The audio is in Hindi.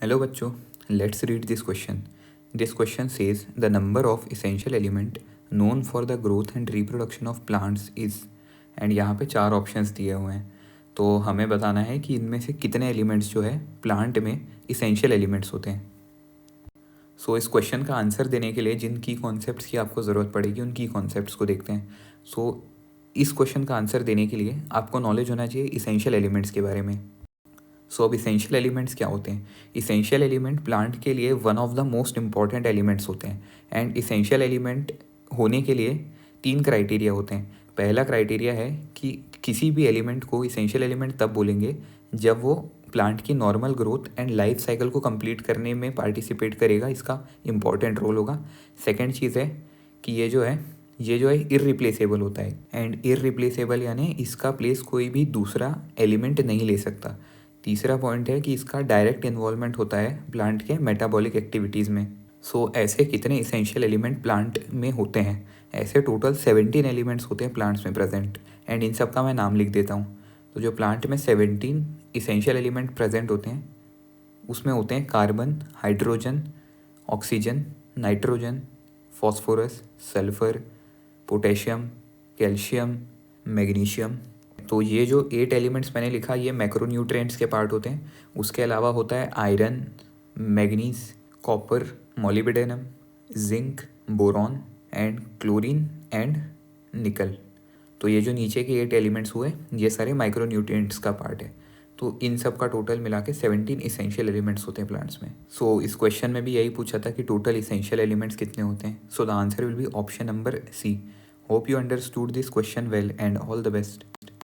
Hello बच्चों, let's read this question. This question says the number of essential element known for the growth and reproduction of plants is, and यहाँ पे 4 ऑप्शंस दिए हुए हैं. तो हमें बताना है कि इनमें से कितने एलिमेंट्स जो है प्लांट में इसेंशियल एलिमेंट्स होते हैं. सो इस क्वेश्चन का आंसर देने के लिए जिन की कॉन्सेप्ट्स की आपको ज़रूरत पड़ेगी उन की कॉन्सेप्ट्स को देखते हैं. सो इस क्वेश्चन का आंसर देने के लिए आपको नॉलेज होना चाहिए इसेंशियल एलिमेंट्स के बारे में. सो अब इसेंशियल एलिमेंट्स क्या होते हैं? इसेंशियल एलिमेंट प्लांट के लिए one of the most important elements होते हैं. एंड इसेंशियल एलिमेंट होने के लिए 3 क्राइटेरिया होते हैं. पहला क्राइटेरिया है कि किसी भी एलिमेंट को इसेंशियल एलिमेंट तब बोलेंगे जब वो प्लांट की normal growth and life cycle को कंप्लीट करने में पार्टिसिपेट करेगा, इसका इंपॉर्टेंट रोल होगा. सेकेंड चीज़ है कि ये जो है इररिप्लेसेबल होता है. एंड इररिप्लेसेबल यानी इसका प्लेस कोई भी दूसरा एलिमेंट नहीं ले सकता. तीसरा पॉइंट है कि इसका डायरेक्ट इन्वॉल्वमेंट होता है प्लांट के मेटाबॉलिक एक्टिविटीज़ में. सो ऐसे कितने इसेंशियल एलिमेंट प्लांट में होते हैं? ऐसे टोटल 17 एलिमेंट्स होते हैं प्लांट्स में प्रेजेंट. एंड इन सब का मैं नाम लिख देता हूँ. तो जो प्लांट में 17 इसेंशियल एलिमेंट प्रेजेंट होते हैं उसमें होते हैं carbon, hydrogen, oxygen, nitrogen, phosphorus, sulphur, potassium, calcium, magnesium. तो ये जो 8 एलिमेंट्स मैंने लिखा ये मैक्रोन्यूट्रिएंट्स के पार्ट होते हैं. उसके अलावा होता है iron, manganese, copper, molybdenum, zinc, boron and chlorine and निकल. तो ये जो नीचे के 8 एलिमेंट्स हुए ये सारे माइक्रोन्यूट्रिएंट्स का पार्ट है. तो इन सब का टोटल मिला के 17 इसेंशियल एलिमेंट्स होते हैं प्लांट्स में. सो इस क्वेश्चन में भी यही पूछा था कि टोटल इसेंशियल एलिमेंट्स कितने होते हैं. So the answer will be option number C. Hope you understood this question well and all the best.